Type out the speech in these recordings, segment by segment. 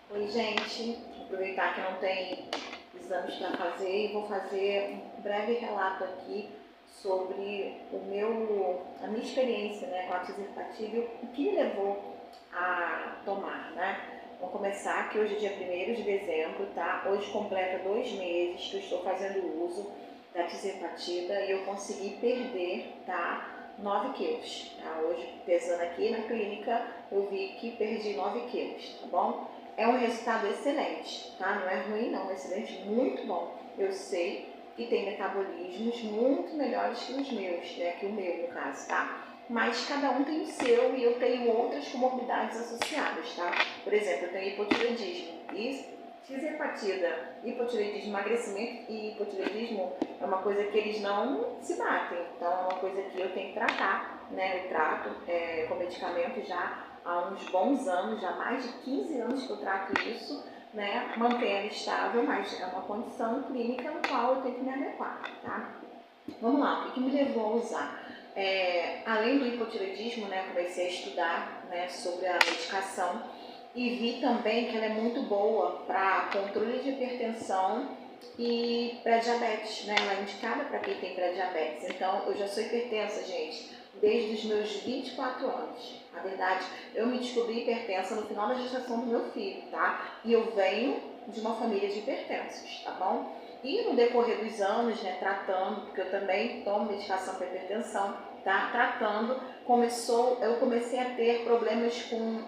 Oi, gente. Vou aproveitar que não tem exames para fazer e vou fazer um breve relato aqui sobre a minha experiência, com a fisioterapia e o que me levou a tomar, Vamos começar que hoje é dia 1º de dezembro, tá? Hoje completa 2 meses que eu estou fazendo uso da fisioterapia e eu consegui perder, tá? 9 quilos, tá? Hoje, pesando aqui na clínica, eu vi que perdi 9 quilos, tá bom? É um resultado excelente, tá? Não é ruim não, é excelente, muito bom. Eu sei que tem metabolismos muito melhores que os meus, que o meu no caso, tá? Mas cada um tem o seu e eu tenho outras comorbidades associadas, tá? Por exemplo, eu tenho hipotireoidismo e X-hepatida, hipotireoidismo, emagrecimento e hipotireoidismo é uma coisa que eles não se batem, então é uma coisa que eu tenho que tratar, Eu trato com medicamento já há uns bons anos, já mais de 15 anos que eu trato isso, Mantenho estável, mas é uma condição clínica no qual eu tenho que me adequar, tá? Vamos lá, o que me levou a usar? Além do hipotireoidismo, comecei a estudar, sobre a medicação e vi também que ela é muito boa para controle de hipertensão e pré-diabetes, Ela é indicada para quem tem pré-diabetes. Então, eu já sou hipertensa, gente, desde os meus 24 anos. Na verdade, eu me descobri hipertensa no final da gestação do meu filho, tá? E eu venho de uma família de hipertensos, tá bom? E no decorrer dos anos, tratando, porque eu também tomo medicação para hipertensão, tá? Tratando, eu comecei a ter problemas com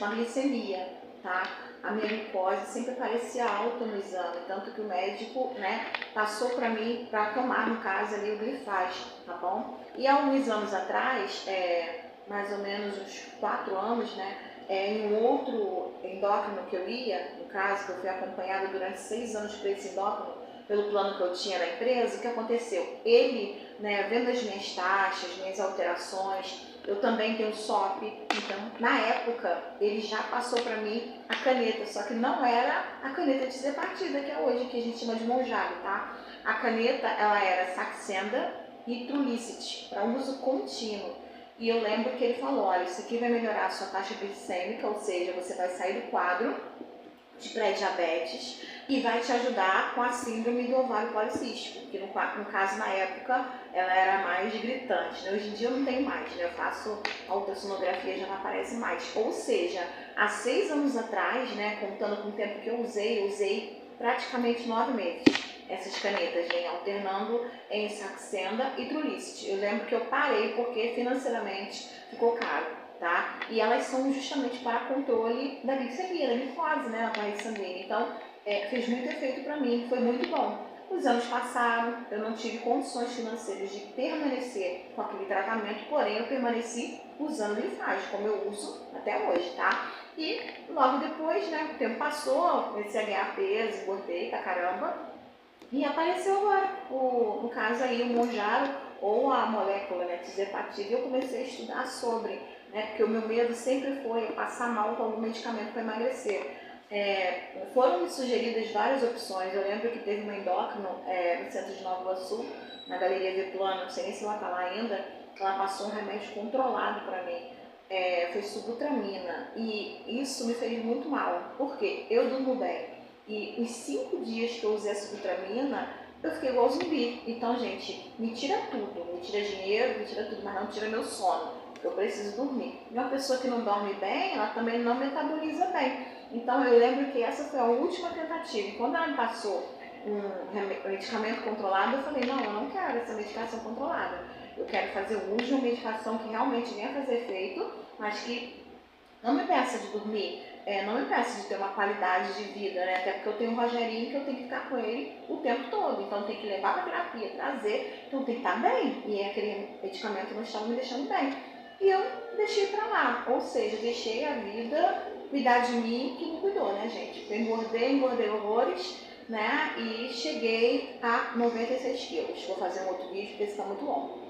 a glicemia, tá? A minha glicose sempre parecia alta no exame, tanto que o médico, passou para mim para tomar, no caso ali, o Glifaz, tá bom? E há alguns anos atrás, mais ou menos uns 4 anos, em um outro endócrino que eu ia, no caso, que eu fui acompanhada durante 6 anos por esse endócrino, pelo plano que eu tinha na empresa, o que aconteceu? Ele, vendo as minhas taxas, minhas alterações, eu também tenho SOP, então na época ele já passou para mim a caneta, só que não era a caneta de partida que é hoje, que a gente chama de Mounjaro, tá? A caneta, ela era Saxenda e Trulicity, para uso contínuo. E eu lembro que ele falou, olha, isso aqui vai melhorar a sua taxa glicêmica, ou seja, você vai sair do quadro de pré-diabetes e vai te ajudar com a síndrome do ovário policístico, que no caso, na época, ela era mais gritante, Hoje em dia eu não tenho mais, Eu faço a ultrassonografia, já não aparece mais. Ou seja, há 6 anos atrás, contando com o tempo que eu usei praticamente 9 meses essas canetas, alternando em Saxenda e Trulicity. Eu lembro que eu parei porque financeiramente ficou caro, tá? E elas são justamente para controle da glicemia, da glicose, na corrente sanguínea. Então, fez muito efeito para mim, foi muito bom. Os anos passaram, eu não tive condições financeiras de permanecer com aquele tratamento, porém eu permaneci usando Glifage, como eu uso até hoje, tá? E logo depois, o tempo passou, comecei a ganhar peso, engordei pra caramba, e apareceu agora, no caso aí, o Mounjaro, ou a molécula, Tirzepatide, e eu comecei a estudar sobre, porque o meu medo sempre foi passar mal com algum medicamento para emagrecer. Foram me sugeridas várias opções. Eu lembro que teve uma endócrino no centro de Nova Iguaçu, na Galeria Veplano, não sei nem se ela está lá ainda, ela passou um remédio controlado para mim. Foi Sibutramina, e isso me fez muito mal, porque eu durmo bem. E os 5 dias que eu usei a Sibutramina, eu fiquei igual zumbi. Então, gente, me tira tudo. Me tira dinheiro, me tira tudo, mas não tira meu sono. Eu preciso dormir. E uma pessoa que não dorme bem, ela também não metaboliza bem. Então, eu lembro que essa foi a última tentativa. E quando ela me passou um medicamento controlado, eu falei, não, eu não quero essa medicação controlada. Eu quero fazer uso de uma medicação que realmente venha fazer efeito, mas que não me peça de dormir, não me peça de ter uma qualidade de vida, Até porque eu tenho um Rogerinho que eu tenho que ficar com ele o tempo todo, então eu tenho que levar para terapia, trazer, então tem que estar bem, e aquele medicamento não estava me deixando bem. E eu deixei para lá, ou seja, deixei a vida cuidar de mim que me cuidou, gente? Eu engordei horrores, E cheguei a 96 quilos. Vou fazer um outro vídeo porque esse está muito longo.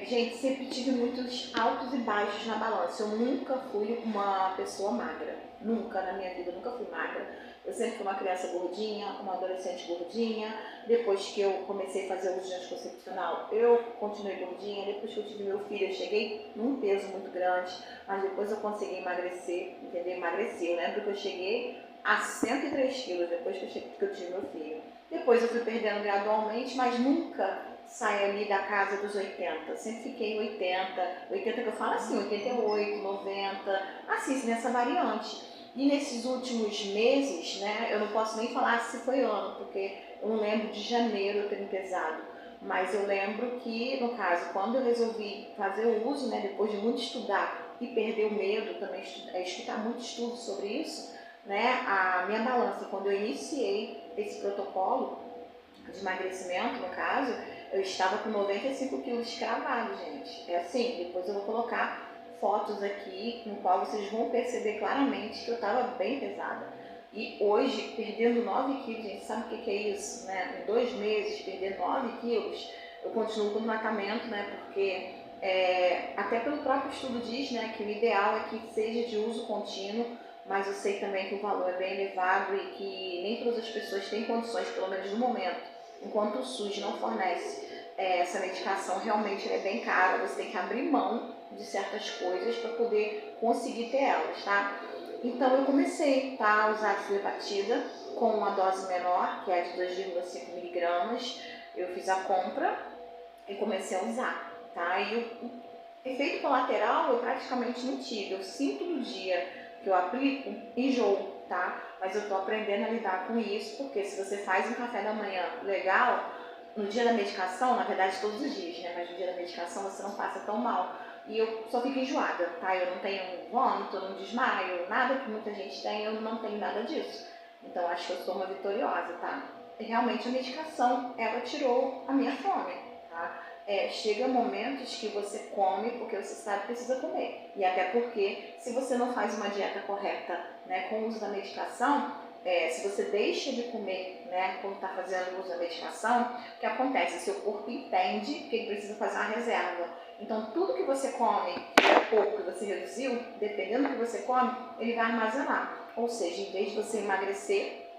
Gente, sempre tive muitos altos e baixos na balança. Eu nunca fui uma pessoa magra. Nunca na minha vida, nunca fui magra. Eu sempre fui uma criança gordinha, uma adolescente gordinha. Depois que eu comecei a fazer o uso de anticoncepcional, eu continuei gordinha. Depois que eu tive meu filho, eu cheguei num peso muito grande, mas depois eu consegui emagrecer, entendeu? Emagreci. Eu lembro que eu cheguei a 103 quilos depois que eu tive meu filho. Depois eu fui perdendo gradualmente, mas nunca saí ali da casa dos 80. Sempre fiquei em 80 que eu falo assim, 88, 90, assim, nessa variante. E nesses últimos meses, né, eu não posso nem falar se foi ano, porque eu não lembro de janeiro eu ter me pesado. Mas eu lembro que, no caso, quando eu resolvi fazer o uso, né, depois de muito estudar e perder o medo, também escutar muito estudo sobre isso, né, a minha balança, quando eu iniciei esse protocolo de emagrecimento, no caso, eu estava com 95 quilos cravados, gente. É assim, depois eu vou colocar fotos aqui, no qual vocês vão perceber claramente que eu estava bem pesada. E hoje, perdendo 9 quilos, gente, sabe o que é isso, né? Em 2 meses, perder 9 quilos, eu continuo com o tratamento, né? Porque até pelo próprio estudo diz, né, que o ideal é que seja de uso contínuo, mas eu sei também que o valor é bem elevado e que nem todas as pessoas têm condições, pelo menos no momento, enquanto o SUS não fornece essa medicação, realmente é bem cara, você tem que abrir mão de certas coisas para poder conseguir ter elas, tá? Então eu comecei, tá, a usar a fluoxetina com uma dose menor, que é de 2,5 miligramas. Eu fiz a compra e comecei a usar, tá? E o efeito colateral eu praticamente não tive. Eu sinto no dia que eu aplico enjoo, tá? Mas eu tô aprendendo a lidar com isso, porque se você faz um café da manhã legal, no dia da medicação, na verdade todos os dias, né? Mas no dia da medicação você não passa tão mal. E eu só fico enjoada, tá? Eu não tenho vômito, eu não desmaio, nada que muita gente tem, eu não tenho nada disso. Então acho que eu sou uma vitoriosa, tá? E realmente a medicação, ela tirou a minha fome, tá? Chega momentos que você come porque você sabe que precisa comer. E até porque, se você não faz uma dieta correta, né, com o uso da medicação, se você deixa de comer, né, quando está fazendo o uso da medicação, o que acontece? Seu corpo entende que ele precisa fazer uma reserva. Então, tudo que você come, que é pouco que você reduziu, dependendo do que você come, ele vai armazenar. Ou seja, em vez de você emagrecer,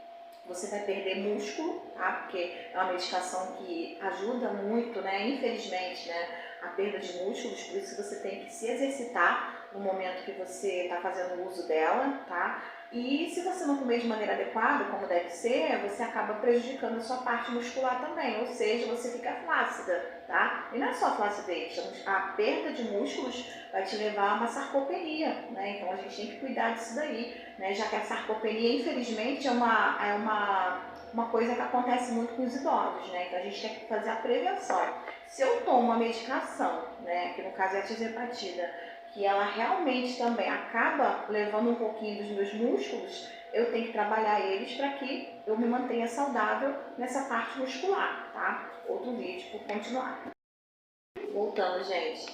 você vai perder músculo, tá? Porque é uma medicação que ajuda muito, né? Infelizmente, né? A perda de músculos, por isso que você tem que se exercitar no momento que você está fazendo uso dela, tá? E se você não comer de maneira adequada, como deve ser, você acaba prejudicando a sua parte muscular também, ou seja, você fica flácida, tá? E não é só flacidez, a perda de músculos vai te levar a uma sarcopenia, né? Então a gente tem que cuidar disso daí, né? Já que a sarcopenia, infelizmente, é uma coisa que acontece muito com os idosos, né? Então a gente tem que fazer a prevenção. Se eu tomo uma medicação, né, que no caso é a tirzepatida, que ela realmente também acaba levando um pouquinho dos meus músculos, eu tenho que trabalhar eles para que eu me mantenha saudável nessa parte muscular, tá? Outro vídeo por continuar. Voltando, gente,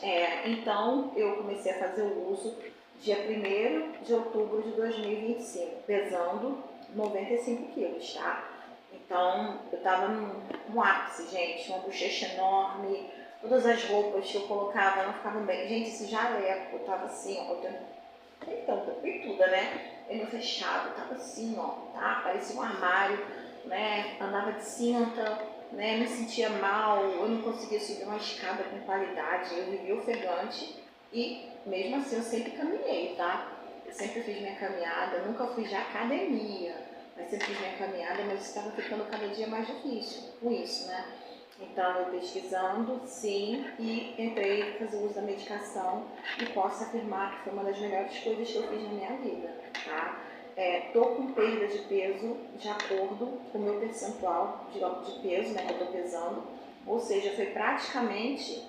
então eu comecei a fazer o uso dia 1º de outubro de 2025, pesando 95 quilos, tá? Então eu tava num ápice, gente, uma bochecha enorme, todas as roupas que eu colocava não ficavam bem. Gente, esse jaleco, eu tava assim, ó, então, peituda, né? Ele fechado, tava assim, ó, tá? Parecia um armário, né? Andava de cinta, né? Me sentia mal, eu não conseguia subir uma escada com qualidade, eu vivia ofegante e mesmo assim eu sempre caminhei, tá? Eu sempre fiz minha caminhada, nunca fui de academia, mas sempre fiz minha caminhada, mas estava ficando cada dia mais difícil com isso, né? Então, eu pesquisando, sim, e entrei a fazer uso da medicação e posso afirmar que foi uma das melhores coisas que eu fiz na minha vida, tá? Tô com perda de peso de acordo com o meu percentual de peso, né, que eu tô pesando, ou seja, foi praticamente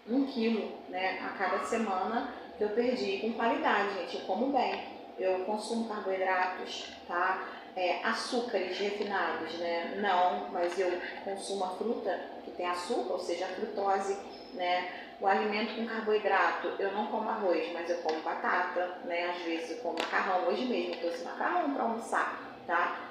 1 quilo, né, a cada semana que eu perdi com qualidade, gente. Eu como bem, eu consumo carboidratos, tá? Açúcares refinados, né? Não, mas eu consumo a fruta que tem açúcar, ou seja, a frutose, né? O alimento com carboidrato, eu não como arroz, mas eu como batata, né? Às vezes eu como macarrão, hoje mesmo eu trouxe macarrão para almoçar, tá?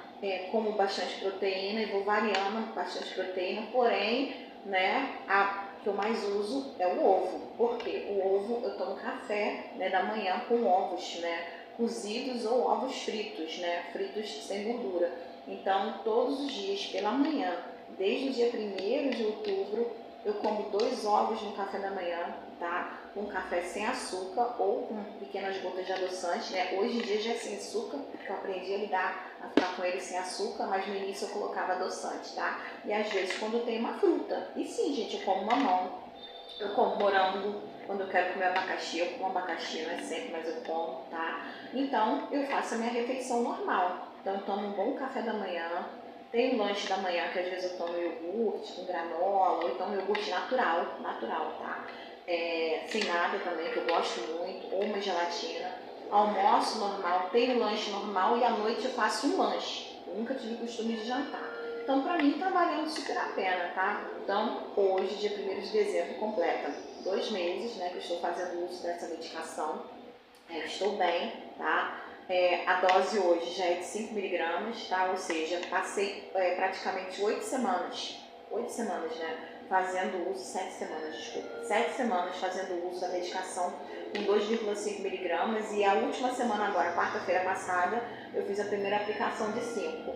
Como bastante proteína e vou variando bastante proteína, porém, né, a que eu mais uso é o ovo. Por quê? O ovo, eu tomo café, né, da manhã com ovos, né? cozidos ou ovos fritos, né? Fritos sem gordura. Então, todos os dias pela manhã, desde o dia 1º de outubro, eu como 2 ovos no café da manhã, tá? Com café sem açúcar ou com pequenas gotas de adoçante, né? Hoje em dia já é sem açúcar, porque eu aprendi a ficar com ele sem açúcar, mas no início eu colocava adoçante, tá? E às vezes quando tem uma fruta. E sim, gente, eu como mamão, eu como morango, quando eu quero comer abacaxi, eu como abacaxi, não é sempre, mas eu como, tá? Então, eu faço a minha refeição normal. Então, eu tomo um bom café da manhã, tem um lanche da manhã que às vezes eu tomo iogurte com granola, ou então iogurte natural, tá? Sem nada também, que eu gosto muito, ou uma gelatina. Almoço normal, tenho lanche normal e à noite eu faço um lanche. Eu nunca tive costume de jantar. Então, para mim, tá valendo super a pena, tá? Então, hoje, dia 1º de dezembro, completa 2 meses, né, que eu estou fazendo uso dessa medicação. Estou bem, tá? A dose hoje já é de 5 miligramas, tá? Ou seja, passei praticamente 8 semanas, né? Fazendo uso, 7 semanas, desculpa. 7 semanas fazendo uso da medicação com 2,5 miligramas e a última semana agora, quarta-feira passada, eu fiz a primeira aplicação de 5.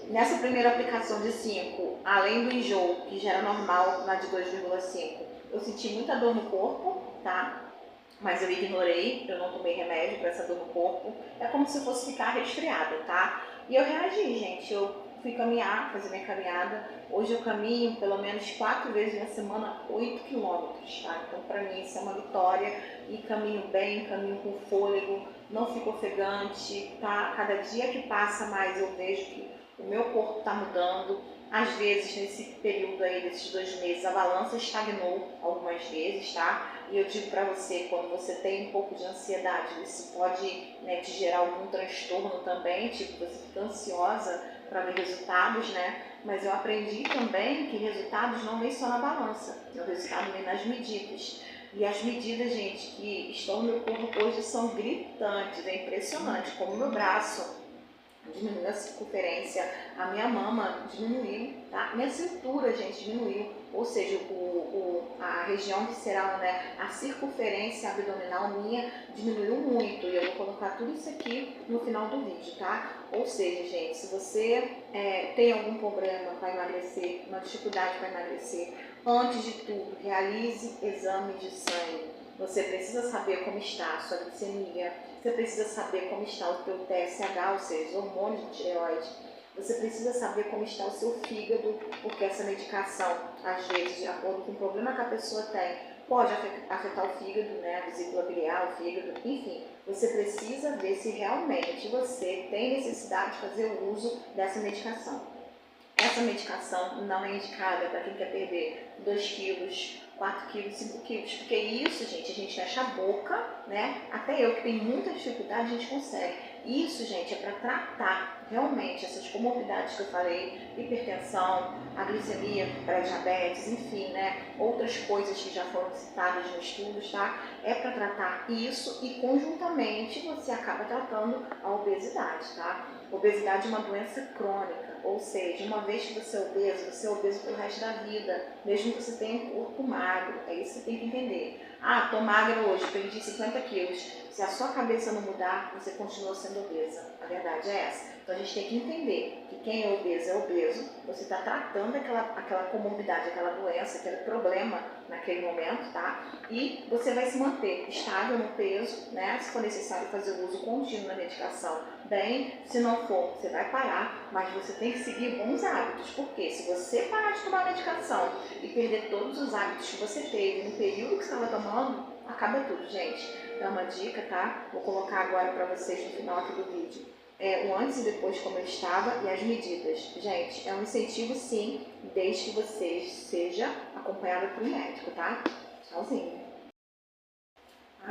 Nessa primeira aplicação de 5, além do enjoo, que já era normal na de 2,5, eu senti muita dor no corpo, tá? Mas eu ignorei, eu não tomei remédio para essa dor no corpo. É como se fosse ficar resfriada, tá? E eu reagi, gente. Eu fui caminhar, fazer minha caminhada. Hoje eu caminho pelo menos 4 vezes na semana, 8 quilômetros, tá? Então, para mim, isso é uma vitória. E caminho bem, caminho com fôlego, não fico ofegante, tá? Cada dia que passa mais eu vejo que o meu corpo está mudando. Às vezes, nesse período aí, desses 2 meses, a balança estagnou algumas vezes, tá? E eu digo para você, quando você tem um pouco de ansiedade, isso pode, né, te gerar algum transtorno também, tipo, você fica ansiosa para ver resultados, né? Mas eu aprendi também que resultados não vêm só na balança, o resultado vem nas medidas. E as medidas, gente, que estão no meu corpo hoje são gritantes, é impressionante, como o meu braço diminuiu a circunferência, a minha mama diminuiu, tá? Minha cintura, gente, diminuiu, ou seja, a região visceral, né? A circunferência abdominal minha diminuiu muito e eu vou colocar tudo isso aqui no final do vídeo, tá? Ou seja, gente, se você tem algum problema para emagrecer, uma dificuldade para emagrecer, antes de tudo, realize exame de sangue. Você precisa saber como está a sua glicemia, você precisa saber como está o teu TSH, ou seja, hormônio de tireoide. Você precisa saber como está o seu fígado, porque essa medicação, às vezes, de acordo com o problema que a pessoa tem, pode afetar o fígado, né, a vesícula biliar, o fígado, enfim. Você precisa ver se realmente você tem necessidade de fazer o uso dessa medicação. Essa medicação não é indicada para quem quer perder 2 quilos, 4 quilos, 5 quilos, porque isso, gente, a gente fecha a boca, né? Até eu que tenho muita dificuldade, a gente consegue. Isso, gente, é para tratar realmente essas comorbidades que eu falei, hipertensão, a glicemia, pré-diabetes, enfim, né? Outras coisas que já foram citadas nos estudos, tá? É para tratar isso e conjuntamente você acaba tratando a obesidade, tá? Obesidade é uma doença crônica, ou seja, uma vez que você é obeso pelo resto da vida, mesmo que você tenha um corpo magro, é isso que você tem que entender. Ah, tô magra hoje, perdi 50 quilos. Se a sua cabeça não mudar, você continua sendo obesa. A verdade é essa. Então a gente tem que entender que quem é obeso, você está tratando aquela comorbidade, aquela doença, aquele problema naquele momento, tá? E você vai se manter estável no peso, né? Se for necessário fazer o uso contínuo da medicação, bem, se não for, você vai parar, mas você tem que seguir bons hábitos, porque se você parar de tomar medicação e perder todos os hábitos que você teve no período que você estava tomando, acaba tudo, gente. Então, uma dica, tá? Vou colocar agora para vocês no final aqui do vídeo. O antes e depois como eu estava e as medidas. Gente, é um incentivo sim, desde que você seja acompanhada por um médico, tá? Tchauzinho.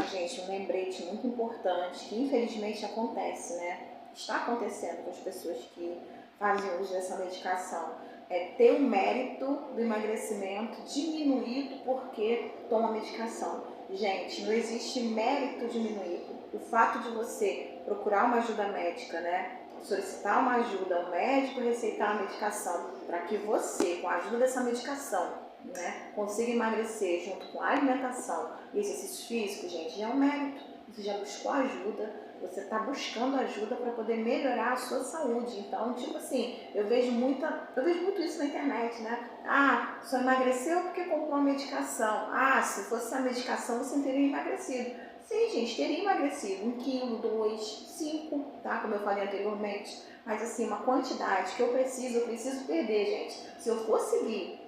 Gente, um lembrete muito importante que infelizmente acontece, né? Está acontecendo com as pessoas que fazem uso dessa medicação. É ter o mérito do emagrecimento diminuído porque toma medicação. Gente, não existe mérito diminuído. O fato de você procurar uma ajuda médica, né? Solicitar uma ajuda, o médico receitar a medicação para que você, com a ajuda dessa medicação, né, consiga emagrecer junto com a alimentação e exercícios físicos, gente, é um mérito. você já buscou ajuda, você está buscando ajuda para poder melhorar a sua saúde. Então, tipo assim, eu vejo muito isso na internet, né? Ah, só emagreceu porque comprou uma medicação. Ah, se fosse a medicação, você não teria emagrecido. Sim, gente, teria emagrecido 1 quilo, 2, 5, tá? Como eu falei anteriormente. Mas assim, uma quantidade que eu preciso perder, gente. Se eu for seguir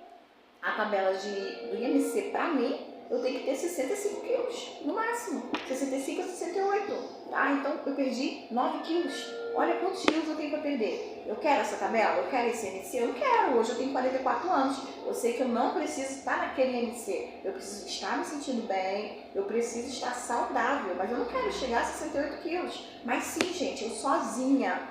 a tabela do IMC para mim, eu tenho que ter 65 quilos, no máximo. 65 a 68, tá? Então, eu perdi 9 quilos. Olha quantos quilos eu tenho para perder. Eu quero essa tabela? Eu quero esse IMC? Eu não quero. Hoje eu tenho 44 anos. Eu sei que eu não preciso estar naquele IMC. Eu preciso estar me sentindo bem. Eu preciso estar saudável. Mas eu não quero chegar a 68 quilos. Mas sim, gente, eu sozinha,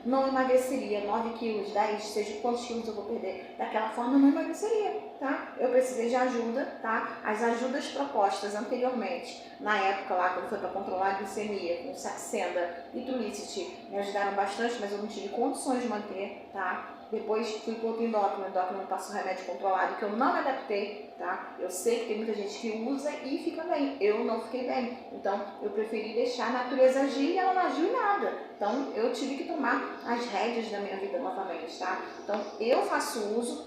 não emagreceria 9 quilos, 10, seja quantos quilos eu vou perder. Daquela forma eu não emagreceria, tá? Eu precisei de ajuda, tá? As ajudas propostas anteriormente, na época lá, quando foi para controlar a glicemia, com Saxenda e Trulicity, me ajudaram bastante, mas eu não tive condições de manter, tá? Depois fui para outro endócrino, o endócrino me passou remédio controlado, que eu não me adaptei, tá? Eu sei que tem muita gente que usa e fica bem, eu não fiquei bem. Então, eu preferi deixar a natureza agir e ela não agiu em nada. Então, eu tive que tomar as rédeas da minha vida novamente, tá? Então, eu faço uso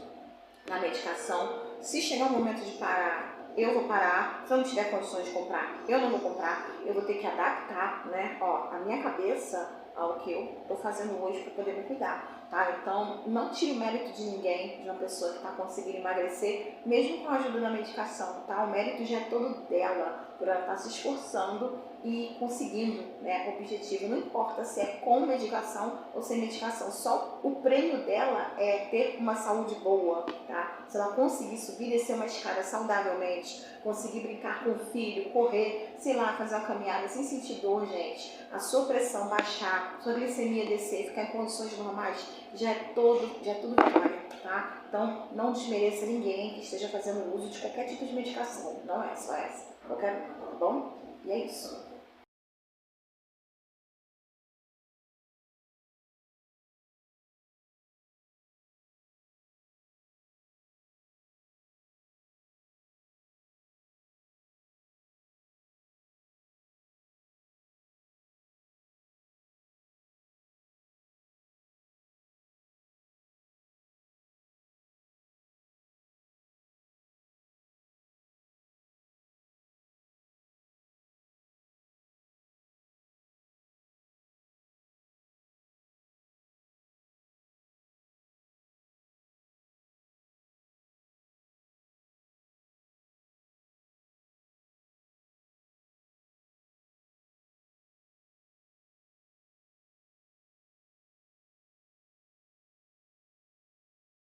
da medicação. Se chegar o momento de parar, eu vou parar. Se eu não tiver condições de comprar, eu não vou comprar. Eu vou ter que adaptar, né, a minha cabeça ao que eu estou fazendo hoje para poder me cuidar, tá? Então, não tire o mérito de ninguém, de uma pessoa que está conseguindo emagrecer, mesmo com a ajuda da medicação, tá? O mérito já é todo dela, por ela estar se esforçando e conseguindo, né, o objetivo. Não importa se é com medicação ou sem medicação, só o prêmio dela é ter uma saúde boa, tá? Se ela conseguir subir e descer uma escada saudavelmente, conseguir brincar com o filho, correr, sei lá, fazer uma caminhada sem sentir dor, gente, a sua pressão baixar, sua glicemia descer, ficar em condições normais, já é tudo vitória, tá? Então, não desmereça ninguém que esteja fazendo uso de qualquer tipo de medicação, não é só essa, qualquer uma, tá bom? E é isso.